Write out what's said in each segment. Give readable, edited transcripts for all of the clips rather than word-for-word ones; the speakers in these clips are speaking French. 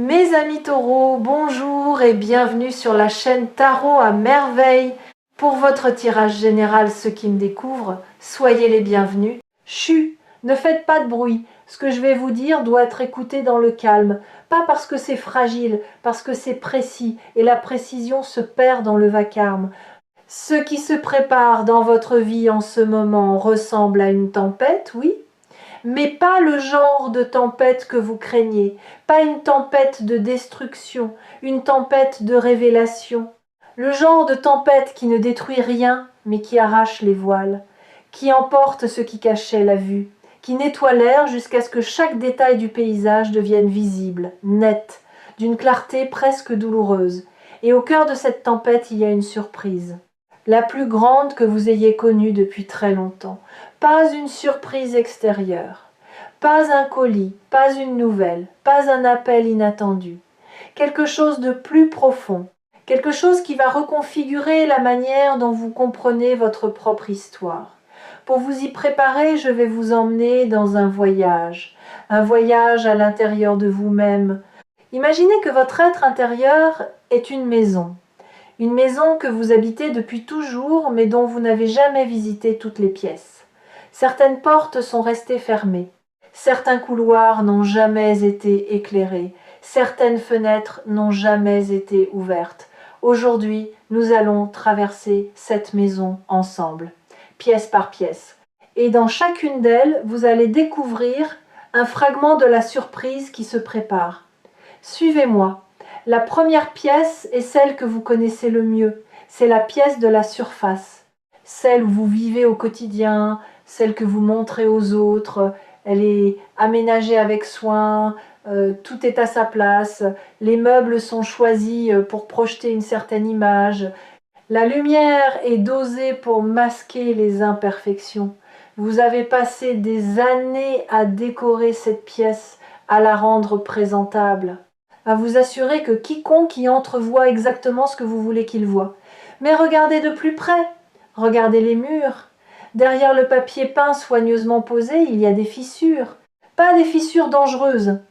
Mes amis taureaux, bonjour et bienvenue sur la chaîne Tarot à merveille. Pour votre tirage général, ceux qui me découvrent, soyez les bienvenus. Chut, ne faites pas de bruit. Ce que je vais vous dire doit être écouté dans le calme. Pas parce que c'est fragile, parce que c'est précis et la précision se perd dans le vacarme. Ce qui se prépare dans votre vie en ce moment ressemble à une tempête, oui, mais pas le genre de tempête que vous craignez, pas une tempête de destruction, une tempête de révélation. Le genre de tempête qui ne détruit rien, mais qui arrache les voiles, qui emporte ce qui cachait la vue, qui nettoie l'air jusqu'à ce que chaque détail du paysage devienne visible, net, d'une clarté presque douloureuse. Et au cœur de cette tempête, il y a une surprise, la plus grande que vous ayez connue depuis très longtemps. Pas une surprise extérieure, pas un colis, pas une nouvelle, pas un appel inattendu. Quelque chose de plus profond, quelque chose qui va reconfigurer la manière dont vous comprenez votre propre histoire. Pour vous y préparer, je vais vous emmener dans un voyage à l'intérieur de vous-même. Imaginez que votre être intérieur est une maison que vous habitez depuis toujours mais dont vous n'avez jamais visité toutes les pièces. Certaines portes sont restées fermées, certains couloirs n'ont jamais été éclairés, certaines fenêtres n'ont jamais été ouvertes. Aujourd'hui, nous allons traverser cette maison ensemble, pièce par pièce. Et dans chacune d'elles, vous allez découvrir un fragment de la surprise qui se prépare. Suivez-moi. La première pièce est celle que vous connaissez le mieux. C'est la pièce de la surface. Celle où vous vivez au quotidien, celle que vous montrez aux autres. Elle est aménagée avec soin, tout est à sa place. Les meubles sont choisis pour projeter une certaine image. La lumière est dosée pour masquer les imperfections. Vous avez passé des années à décorer cette pièce, à la rendre présentable, à vous assurer que quiconque y entre voit exactement ce que vous voulez qu'il voie. Mais regardez de plus près, regardez les murs. Derrière le papier peint soigneusement posé, il y a des fissures. Pas des fissures dangereuses,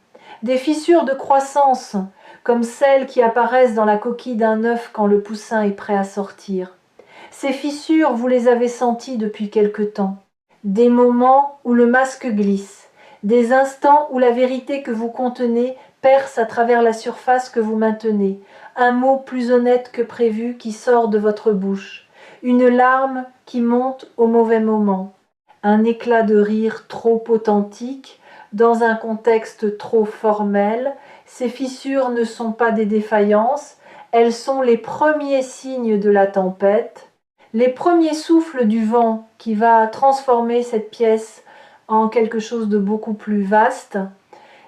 des fissures de croissance, comme celles qui apparaissent dans la coquille d'un œuf quand le poussin est prêt à sortir. Ces fissures, vous les avez senties depuis quelque temps. Des moments où le masque glisse, des instants où la vérité que vous contenez perce à travers la surface que vous maintenez, un mot plus honnête que prévu qui sort de votre bouche, une larme qui monte au mauvais moment, un éclat de rire trop authentique, dans un contexte trop formel. Ces fissures ne sont pas des défaillances, elles sont les premiers signes de la tempête, les premiers souffles du vent qui va transformer cette pièce en quelque chose de beaucoup plus vaste.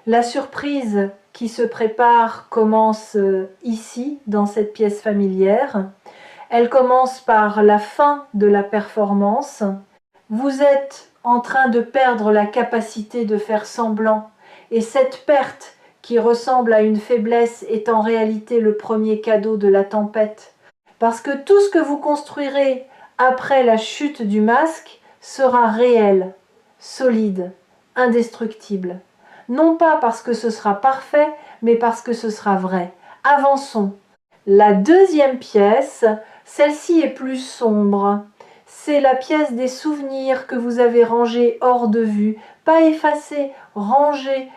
La surprise qui se prépare commence ici, dans cette pièce familière. Elle commence par la fin de la performance. Vous êtes en train de perdre la capacité de faire semblant, et cette perte, qui ressemble à une faiblesse, est en réalité le premier cadeau de la tempête. Parce que tout ce que vous construirez après la chute du masque sera réel, solide, indestructible. Non pas parce que ce sera parfait, mais parce que ce sera vrai. Avançons. La deuxième pièce, celle-ci est plus sombre. C'est la pièce des souvenirs que vous avez rangés hors de vue, pas effacés, rangés,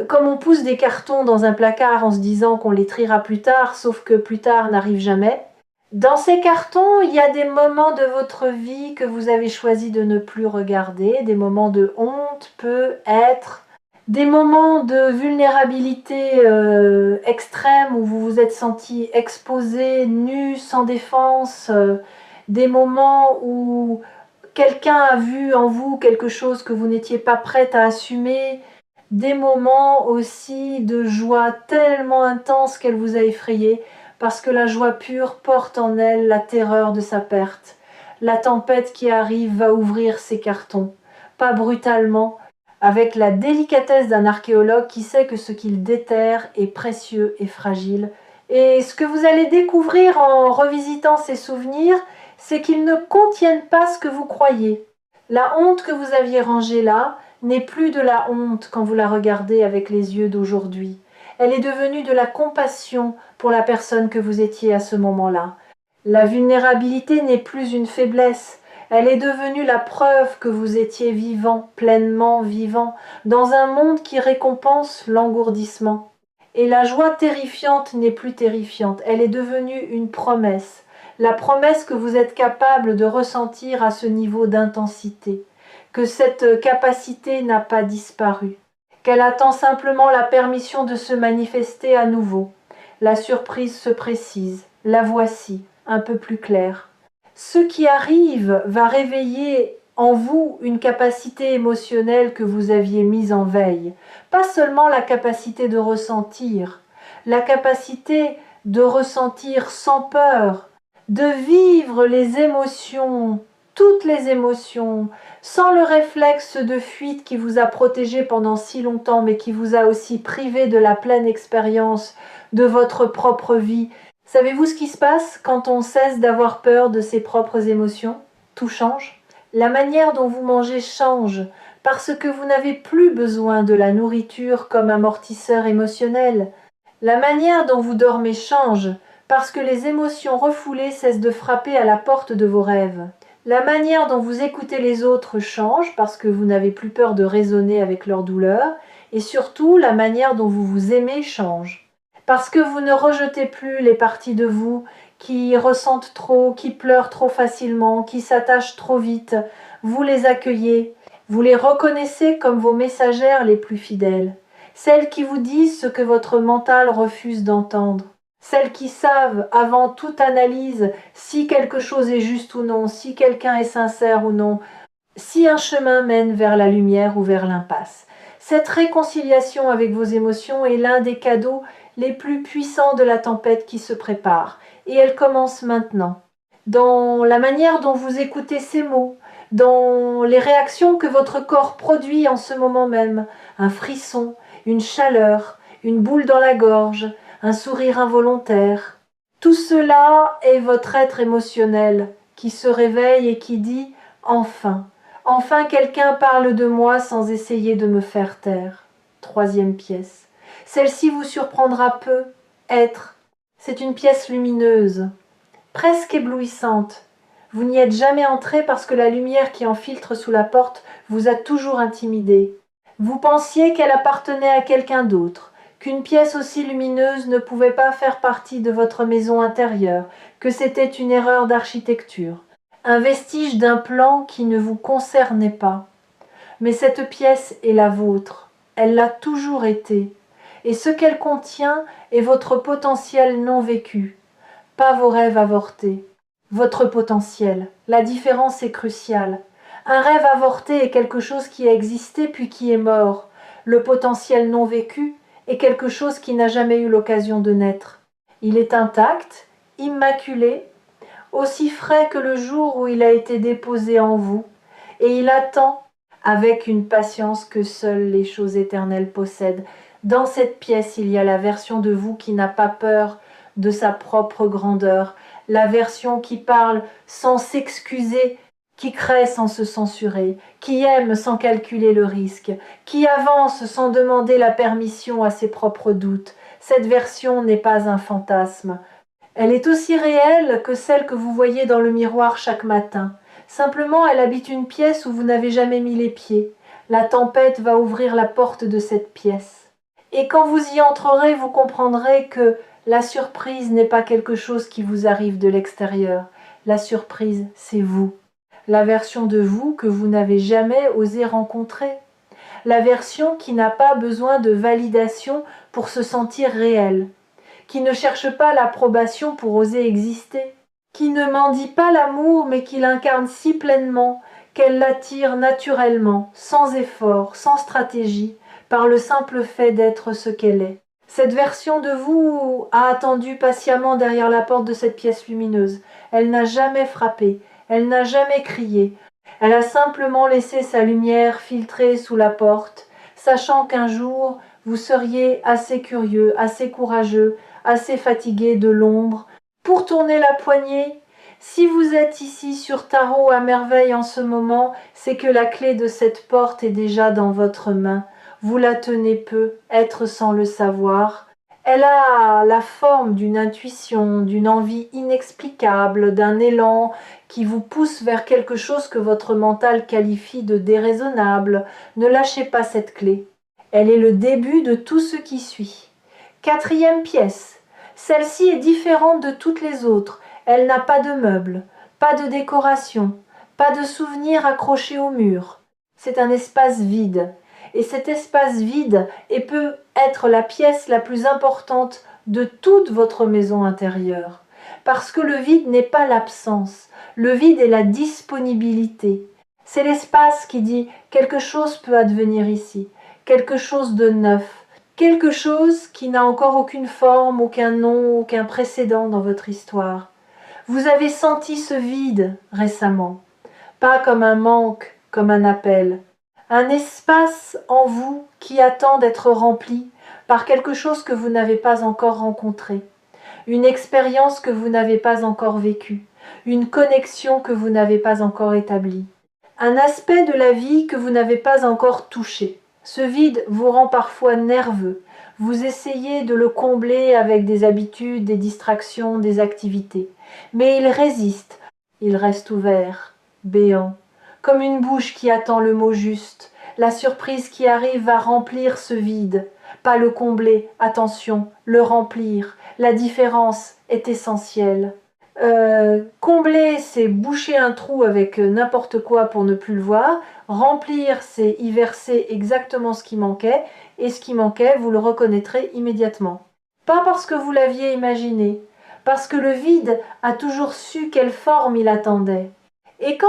comme on pousse des cartons dans un placard en se disant qu'on les triera plus tard, sauf que plus tard n'arrive jamais. Dans ces cartons, il y a des moments de votre vie que vous avez choisi de ne plus regarder, des moments de honte, peut-être, des moments de vulnérabilité extrême où vous vous êtes senti exposé, nu, sans défense, des moments où quelqu'un a vu en vous quelque chose que vous n'étiez pas prête à assumer, des moments aussi de joie tellement intense qu'elle vous a effrayé, parce que la joie pure porte en elle la terreur de sa perte. La tempête qui arrive va ouvrir ses cartons, pas brutalement, avec la délicatesse d'un archéologue qui sait que ce qu'il déterre est précieux et fragile. Et ce que vous allez découvrir en revisitant ces souvenirs, c'est qu'ils ne contiennent pas ce que vous croyez. La honte que vous aviez rangée là n'est plus de la honte quand vous la regardez avec les yeux d'aujourd'hui. Elle est devenue de la compassion pour la personne que vous étiez à ce moment-là. La vulnérabilité n'est plus une faiblesse. Elle est devenue la preuve que vous étiez vivant, pleinement vivant, dans un monde qui récompense l'engourdissement. Et la joie terrifiante n'est plus terrifiante. Elle est devenue une promesse. La promesse que vous êtes capable de ressentir à ce niveau d'intensité. Que cette capacité n'a pas disparu. Qu'elle attend simplement la permission de se manifester à nouveau. La surprise se précise. La voici, un peu plus claire. Ce qui arrive va réveiller en vous une capacité émotionnelle que vous aviez mise en veille. Pas seulement la capacité de ressentir, la capacité de ressentir sans peur, de vivre les émotions, toutes les émotions, sans le réflexe de fuite qui vous a protégé pendant si longtemps, mais qui vous a aussi privé de la pleine expérience de votre propre vie. Savez-vous ce qui se passe quand on cesse d'avoir peur de ses propres émotions? Tout change. La manière dont vous mangez change, parce que vous n'avez plus besoin de la nourriture comme amortisseur émotionnel. La manière dont vous dormez change, parce que les émotions refoulées cessent de frapper à la porte de vos rêves. La manière dont vous écoutez les autres change, parce que vous n'avez plus peur de raisonner avec leur douleur, et surtout la manière dont vous vous aimez change. Parce que vous ne rejetez plus les parties de vous qui ressentent trop, qui pleurent trop facilement, qui s'attachent trop vite. Vous les accueillez, vous les reconnaissez comme vos messagères les plus fidèles. Celles qui vous disent ce que votre mental refuse d'entendre. Celles qui savent, avant toute analyse, si quelque chose est juste ou non, si quelqu'un est sincère ou non, si un chemin mène vers la lumière ou vers l'impasse. Cette réconciliation avec vos émotions est l'un des cadeaux les plus puissants de la tempête qui se prépare, et elle commence maintenant. Dans la manière dont vous écoutez ces mots, dans les réactions que votre corps produit en ce moment même, un frisson, une chaleur, une boule dans la gorge, un sourire involontaire. Tout cela est votre être émotionnel qui se réveille et qui dit « Enfin, enfin quelqu'un parle de moi sans essayer de me faire taire. » Troisième pièce. Celle-ci vous surprendra peu. Être. C'est une pièce lumineuse, presque éblouissante. Vous n'y êtes jamais entré parce que la lumière qui en filtre sous la porte vous a toujours intimidé. Vous pensiez qu'elle appartenait à quelqu'un d'autre, qu'une pièce aussi lumineuse ne pouvait pas faire partie de votre maison intérieure, que c'était une erreur d'architecture, un vestige d'un plan qui ne vous concernait pas. Mais cette pièce est la vôtre, elle l'a toujours été, et ce qu'elle contient est votre potentiel non vécu, pas vos rêves avortés. Votre potentiel, la différence est cruciale. Un rêve avorté est quelque chose qui a existé puis qui est mort. Le potentiel non vécu est quelque chose qui n'a jamais eu l'occasion de naître. Il est intact, immaculé, aussi frais que le jour où il a été déposé en vous, et il attend, avec une patience que seules les choses éternelles possèdent. Dans cette pièce, il y a la version de vous qui n'a pas peur de sa propre grandeur, la version qui parle sans s'excuser, qui crée sans se censurer, qui aime sans calculer le risque, qui avance sans demander la permission à ses propres doutes. Cette version n'est pas un fantasme. Elle est aussi réelle que celle que vous voyez dans le miroir chaque matin. Simplement, elle habite une pièce où vous n'avez jamais mis les pieds. La tempête va ouvrir la porte de cette pièce. Et quand vous y entrerez, vous comprendrez que la surprise n'est pas quelque chose qui vous arrive de l'extérieur. La surprise, c'est vous. La version de vous que vous n'avez jamais osé rencontrer. La version qui n'a pas besoin de validation pour se sentir réelle. Qui ne cherche pas l'approbation pour oser exister. Qui ne mendie pas l'amour mais qui l'incarne si pleinement qu'elle l'attire naturellement, sans effort, sans stratégie, par le simple fait d'être ce qu'elle est. Cette version de vous a attendu patiemment derrière la porte de cette pièce lumineuse. Elle n'a jamais frappé, elle n'a jamais crié. Elle a simplement laissé sa lumière filtrer sous la porte, sachant qu'un jour vous seriez assez curieux, assez courageux, assez fatigué de l'ombre, pour tourner la poignée. Si vous êtes ici sur Tarot à merveille en ce moment, c'est que la clé de cette porte est déjà dans votre main. Vous la tenez peu, être sans le savoir, Elle a la forme d'une intuition, d'une envie inexplicable, d'un élan qui vous pousse vers quelque chose que votre mental qualifie de déraisonnable. Ne lâchez pas cette clé. Elle est le début de tout ce qui suit. Quatrième pièce. Celle-ci est différente de toutes les autres. Elle n'a pas de meubles, pas de décoration, pas de souvenirs accrochés au mur. C'est un espace vide. Et cet espace vide peut être la pièce la plus importante de toute votre maison intérieure. Parce que le vide n'est pas l'absence, le vide est la disponibilité. C'est l'espace qui dit quelque chose peut advenir ici, quelque chose de neuf, quelque chose qui n'a encore aucune forme, aucun nom, aucun précédent dans votre histoire. Vous avez senti ce vide récemment, pas comme un manque, comme un appel. Un espace en vous qui attend d'être rempli par quelque chose que vous n'avez pas encore rencontré, une expérience que vous n'avez pas encore vécue, une connexion que vous n'avez pas encore établie, un aspect de la vie que vous n'avez pas encore touché. Ce vide vous rend parfois nerveux. Vous essayez de le combler avec des habitudes, des distractions, des activités. Mais il résiste. Il reste ouvert, béant, comme une bouche qui attend le mot juste. La surprise qui arrive va remplir ce vide. Pas le combler, attention, le remplir. La différence est essentielle. Combler, c'est boucher un trou avec n'importe quoi pour ne plus le voir. Remplir, c'est y verser exactement ce qui manquait. Et ce qui manquait, vous le reconnaîtrez immédiatement. Pas parce que vous l'aviez imaginé, parce que le vide a toujours su quelle forme il attendait. Et quand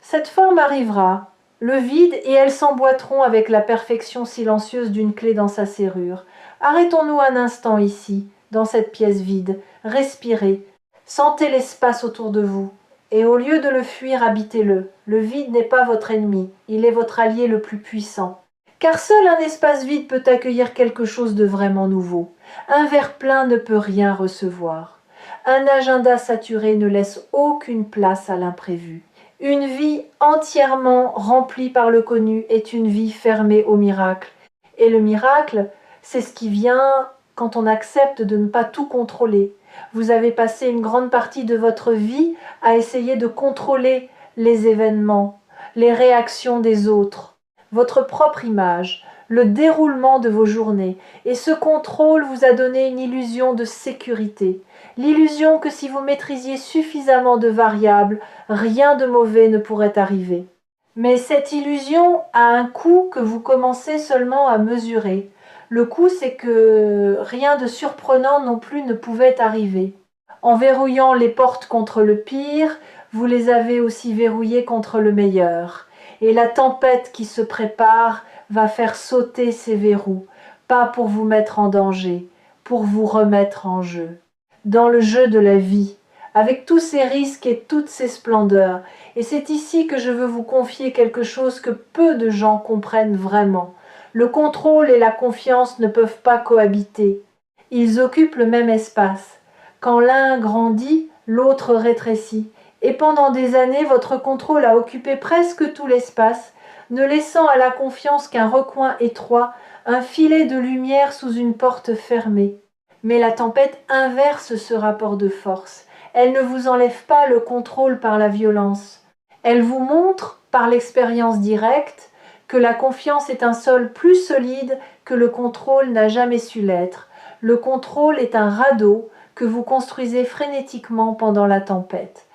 cette forme arrivera, le vide et elles s'emboîteront avec la perfection silencieuse d'une clé dans sa serrure. Arrêtons-nous un instant ici, dans cette pièce vide. Respirez. Sentez l'espace autour de vous. Et au lieu de le fuir, habitez-le. Le vide n'est pas votre ennemi, il est votre allié le plus puissant. Car seul un espace vide peut accueillir quelque chose de vraiment nouveau. Un verre plein ne peut rien recevoir. Un agenda saturé ne laisse aucune place à l'imprévu. Une vie entièrement remplie par le connu est une vie fermée au miracle. Et le miracle, c'est ce qui vient quand on accepte de ne pas tout contrôler. Vous avez passé une grande partie de votre vie à essayer de contrôler les événements, les réactions des autres, votre propre image, le déroulement de vos journées. Et ce contrôle vous a donné une illusion de sécurité. L'illusion que si vous maîtrisiez suffisamment de variables, rien de mauvais ne pourrait arriver. Mais cette illusion a un coût que vous commencez seulement à mesurer. Le coût, c'est que rien de surprenant non plus ne pouvait arriver. En verrouillant les portes contre le pire, vous les avez aussi verrouillées contre le meilleur. Et la tempête qui se prépare va faire sauter ces verrous, pas pour vous mettre en danger, pour vous remettre en jeu. Dans le jeu de la vie, avec tous ces risques et toutes ces splendeurs. Et c'est ici que je veux vous confier quelque chose que peu de gens comprennent vraiment. Le contrôle et la confiance ne peuvent pas cohabiter. Ils occupent le même espace. Quand l'un grandit, l'autre rétrécit. Et pendant des années, votre contrôle a occupé presque tout l'espace, ne laissant à la confiance qu'un recoin étroit, un filet de lumière sous une porte fermée. Mais la tempête inverse ce rapport de force. Elle ne vous enlève pas le contrôle par la violence. Elle vous montre, par l'expérience directe, que la confiance est un sol plus solide que le contrôle n'a jamais su l'être. Le contrôle est un radeau que vous construisez frénétiquement pendant la tempête.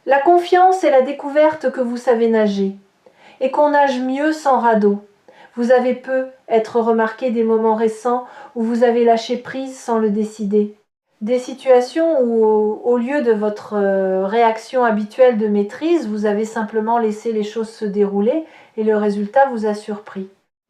La confiance est la découverte que vous savez nager, et qu'on nage mieux sans radeau. Vous avez peu être remarqué des moments récents où vous avez lâché prise sans le décider. Des situations où, au lieu de votre réaction habituelle de maîtrise, vous avez simplement laissé les choses se dérouler et le résultat vous a surpris.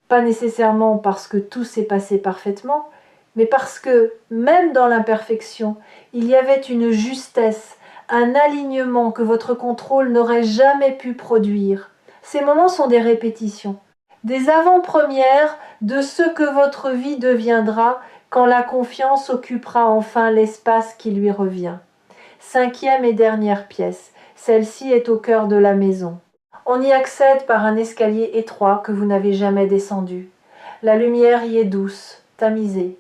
Pas nécessairement parce que tout s'est passé parfaitement, mais parce que, même dans l'imperfection, il y avait une justesse, un alignement que votre contrôle n'aurait jamais pu produire. Ces moments sont des répétitions, des avant-premières de ce que votre vie deviendra quand la confiance occupera enfin l'espace qui lui revient. Cinquième et dernière pièce, celle-ci est au cœur de la maison. On y accède par un escalier étroit que vous n'avez jamais descendu. La lumière y est douce, tamisée.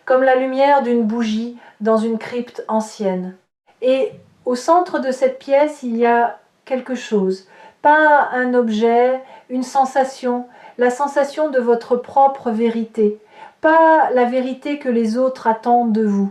comme la lumière d'une bougie dans une crypte ancienne. Et au centre de cette pièce, il y a quelque chose, pas un objet, une sensation, la sensation de votre propre vérité, pas la vérité que les autres attendent de vous,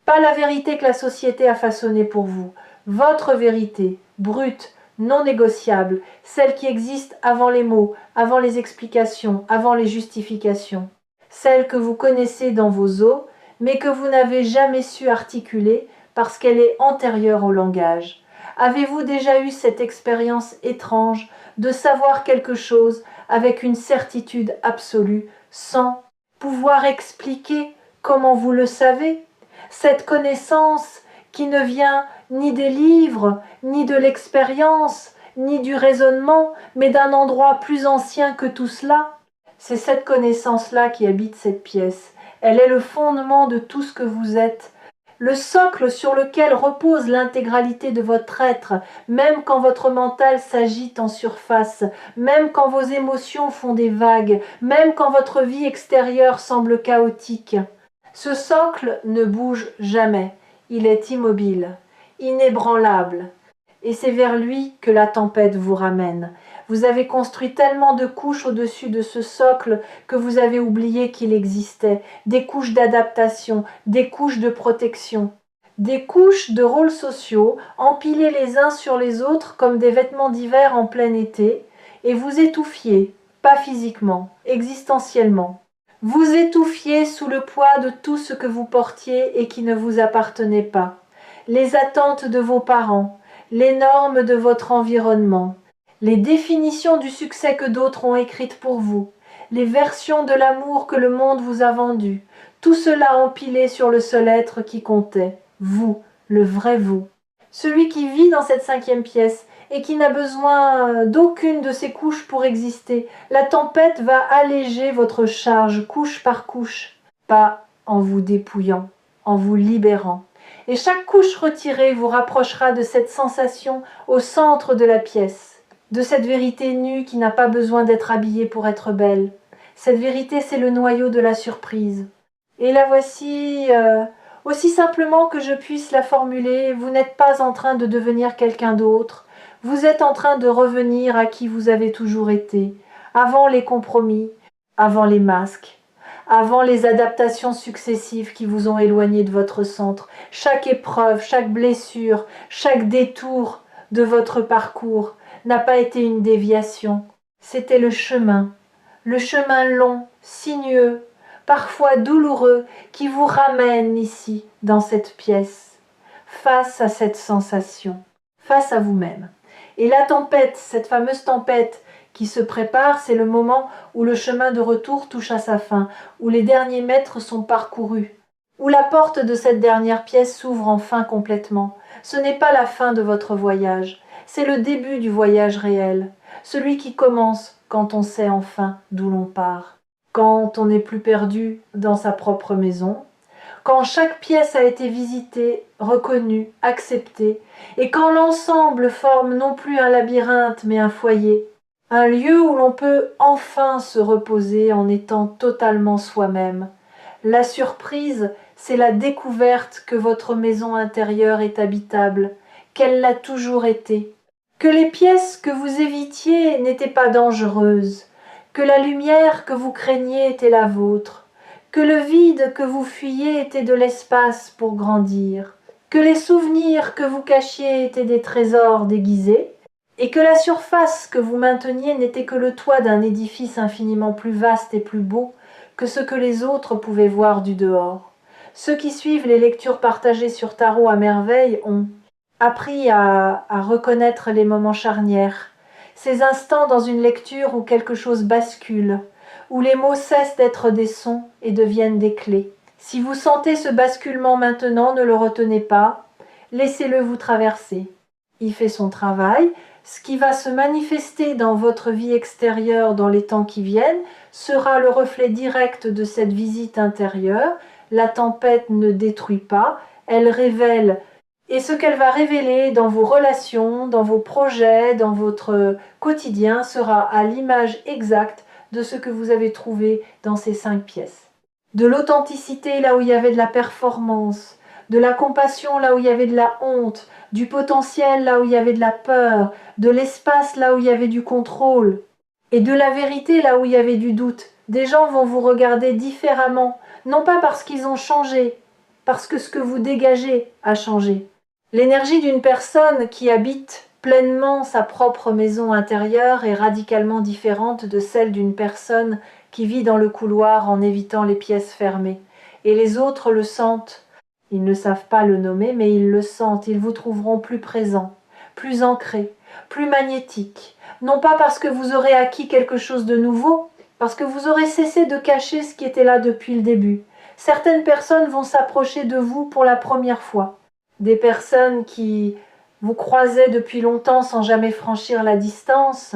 pas la vérité que la société a façonnée pour vous, votre vérité, brute, non négociable, celle qui existe avant les mots, avant les explications, avant les justifications, celle que vous connaissez dans vos os, mais que vous n'avez jamais su articuler parce qu'elle est antérieure au langage. Avez-vous déjà eu cette expérience étrange de savoir quelque chose avec une certitude absolue, sans pouvoir expliquer comment vous le savez? Cette connaissance qui ne vient ni des livres, ni de l'expérience, ni du raisonnement, mais d'un endroit plus ancien que tout cela. C'est cette connaissance-là qui habite cette pièce. Elle est le fondement de tout ce que vous êtes, le socle sur lequel repose l'intégralité de votre être, même quand votre mental s'agite en surface, même quand vos émotions font des vagues, même quand votre vie extérieure semble chaotique. Ce socle ne bouge jamais, il est immobile, inébranlable, et c'est vers lui que la tempête vous ramène. Vous avez construit tellement de couches au-dessus de ce socle que vous avez oublié qu'il existait, des couches d'adaptation, des couches de protection, des couches de rôles sociaux empilés les uns sur les autres comme des vêtements d'hiver en plein été, et vous étouffiez, pas physiquement, existentiellement. Vous étouffiez sous le poids de tout ce que vous portiez et qui ne vous appartenait pas, les attentes de vos parents, les normes de votre environnement, les définitions du succès que d'autres ont écrites pour vous, les versions de l'amour que le monde vous a vendues, tout cela empilé sur le seul être qui comptait, vous, le vrai vous. Celui qui vit dans cette 5e pièce et qui n'a besoin d'aucune de ces couches pour exister. La tempête va alléger votre charge couche par couche, pas en vous dépouillant, en vous libérant. Et chaque couche retirée vous rapprochera de cette sensation au centre de la pièce, de cette vérité nue qui n'a pas besoin d'être habillée pour être belle. Cette vérité, c'est le noyau de la surprise. Et la voici, aussi simplement que je puisse la formuler, vous n'êtes pas en train de devenir quelqu'un d'autre, vous êtes en train de revenir à qui vous avez toujours été, avant les compromis, avant les masques, avant les adaptations successives qui vous ont éloigné de votre centre. Chaque épreuve, chaque blessure, chaque détour de votre parcours n'a pas été une déviation. C'était le chemin long, sinueux, parfois douloureux, qui vous ramène ici, dans cette pièce, face à cette sensation, face à vous-même. Et la tempête, cette fameuse tempête qui se prépare, c'est le moment où le chemin de retour touche à sa fin, où les derniers mètres sont parcourus, où la porte de cette dernière pièce s'ouvre enfin complètement. Ce n'est pas la fin de votre voyage, c'est le début du voyage réel, celui qui commence quand on sait enfin d'où l'on part, quand on n'est plus perdu dans sa propre maison, quand chaque pièce a été visitée, reconnue, acceptée, et quand l'ensemble forme non plus un labyrinthe mais un foyer, un lieu où l'on peut enfin se reposer en étant totalement soi-même. La surprise, c'est la découverte que votre maison intérieure est habitable, qu'elle l'a toujours été, que les pièces que vous évitiez n'étaient pas dangereuses, que la lumière que vous craigniez était la vôtre, que le vide que vous fuyiez était de l'espace pour grandir, que les souvenirs que vous cachiez étaient des trésors déguisés, et que la surface que vous mainteniez n'était que le toit d'un édifice infiniment plus vaste et plus beau que ce que les autres pouvaient voir du dehors. Ceux qui suivent les lectures partagées sur Tarot à merveille ont appris à reconnaître les moments charnières, ces instants dans une lecture où quelque chose bascule, où les mots cessent d'être des sons et deviennent des clés. Si vous sentez ce basculement maintenant, ne le retenez pas, laissez-le vous traverser. Il fait son travail. Ce qui va se manifester dans votre vie extérieure dans les temps qui viennent sera le reflet direct de cette visite intérieure. La tempête ne détruit pas, elle révèle. Et ce qu'elle va révéler dans vos relations, dans vos projets, dans votre quotidien sera à l'image exacte de ce que vous avez trouvé dans ces 5 pièces. de l'authenticité là où il y avait de la performance, de la compassion là où il y avait de la honte, du potentiel là où il y avait de la peur, de l'espace là où il y avait du contrôle, et de la vérité là où il y avait du doute. Des gens vont vous regarder différemment, non pas parce qu'ils ont changé, parce que ce que vous dégagez a changé. L'énergie d'une personne qui habite pleinement sa propre maison intérieure est radicalement différente de celle d'une personne qui vit dans le couloir en évitant les pièces fermées. Et les autres le sentent. Ils ne savent pas le nommer, mais ils le sentent. Ils vous trouveront plus présent, plus ancré, plus magnétique. Non pas parce que vous aurez acquis quelque chose de nouveau, parce que vous aurez cessé de cacher ce qui était là depuis le début. Certaines personnes vont s'approcher de vous pour la première fois. Des personnes qui vous croisaient depuis longtemps sans jamais franchir la distance,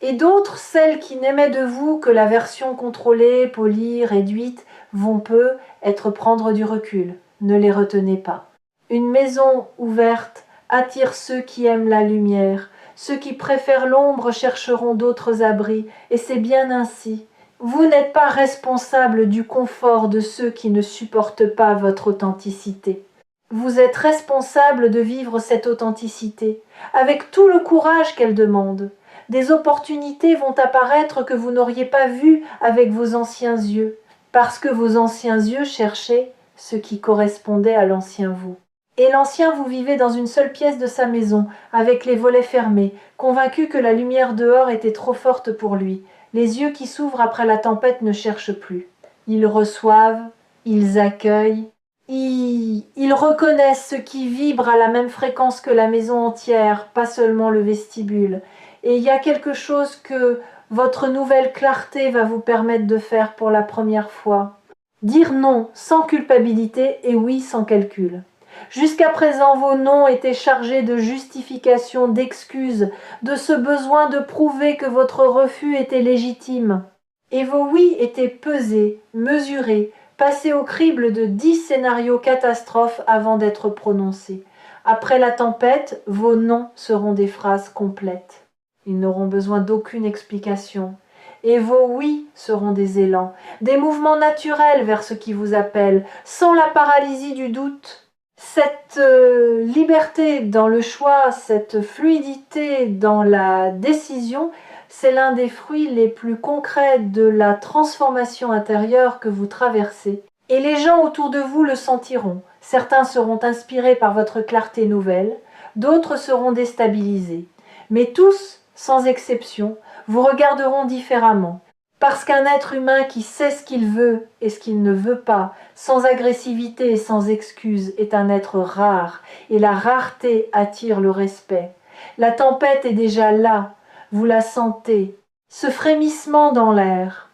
et d'autres, celles qui n'aimaient de vous que la version contrôlée, polie, réduite, vont peu être prendre du recul. Ne les retenez pas. Une maison ouverte attire ceux qui aiment la lumière. Ceux qui préfèrent l'ombre chercheront d'autres abris, et c'est bien ainsi. Vous n'êtes pas responsable du confort de ceux qui ne supportent pas votre authenticité. Vous êtes responsable de vivre cette authenticité, avec tout le courage qu'elle demande. Des opportunités vont apparaître que vous n'auriez pas vues avec vos anciens yeux, parce que vos anciens yeux cherchaient ce qui correspondait à l'ancien vous. Et l'ancien vous vivait dans une seule pièce de sa maison, avec les volets fermés, convaincu que la lumière dehors était trop forte pour lui. Les yeux qui s'ouvrent après la tempête ne cherchent plus. Ils reçoivent, ils accueillent, ils reconnaissent ce qui vibre à la même fréquence que la maison entière, pas seulement le vestibule. Et il y a quelque chose que votre nouvelle clarté va vous permettre de faire pour la première fois. Dire non sans culpabilité et oui sans calcul. Jusqu'à présent, vos noms étaient chargés de justifications, d'excuses, de ce besoin de prouver que votre refus était légitime. Et vos oui étaient pesés, mesurés, passés au crible de 10 scénarios catastrophes avant d'être prononcés. Après la tempête, vos noms seront des phrases complètes. Ils n'auront besoin d'aucune explication. Et vos oui seront des élans, des mouvements naturels vers ce qui vous appelle, sans la paralysie du doute. Cette liberté dans le choix, cette fluidité dans la décision, c'est l'un des fruits les plus concrets de la transformation intérieure que vous traversez. Et les gens autour de vous le sentiront. Certains seront inspirés par votre clarté nouvelle, d'autres seront déstabilisés. Mais tous, sans exception, vous regarderont différemment. Parce qu'un être humain qui sait ce qu'il veut et ce qu'il ne veut pas, sans agressivité et sans excuse, est un être rare, et la rareté attire le respect. La tempête est déjà là, vous la sentez, ce frémissement dans l'air,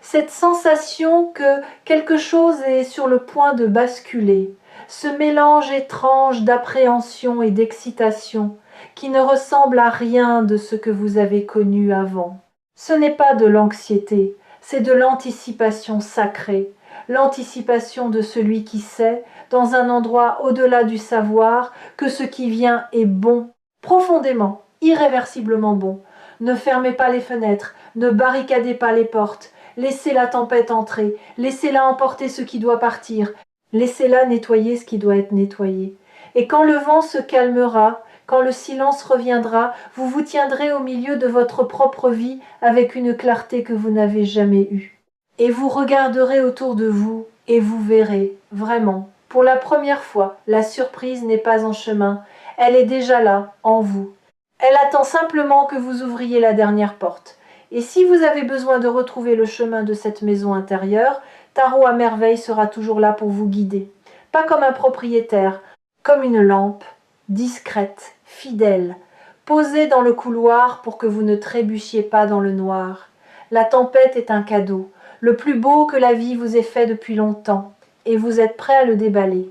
cette sensation que quelque chose est sur le point de basculer, ce mélange étrange d'appréhension et d'excitation qui ne ressemble à rien de ce que vous avez connu avant. Ce n'est pas de l'anxiété, c'est de l'anticipation sacrée, l'anticipation de celui qui sait, dans un endroit au-delà du savoir, que ce qui vient est bon, profondément, irréversiblement bon. Ne fermez pas les fenêtres, ne barricadez pas les portes, laissez la tempête entrer, laissez-la emporter ce qui doit partir, laissez-la nettoyer ce qui doit être nettoyé. Et quand le vent se calmera, quand le silence reviendra, vous vous tiendrez au milieu de votre propre vie avec une clarté que vous n'avez jamais eue. Et vous regarderez autour de vous et vous verrez, vraiment, pour la première fois, la surprise n'est pas en chemin, elle est déjà là, en vous. Elle attend simplement que vous ouvriez la dernière porte. Et si vous avez besoin de retrouver le chemin de cette maison intérieure, Tarot à merveille sera toujours là pour vous guider. Pas comme un propriétaire, comme une lampe, discrète, fidèle, posée dans le couloir pour que vous ne trébuchiez pas dans le noir. La tempête est un cadeau, le plus beau que la vie vous ait fait depuis longtemps, et vous êtes prêt à le déballer.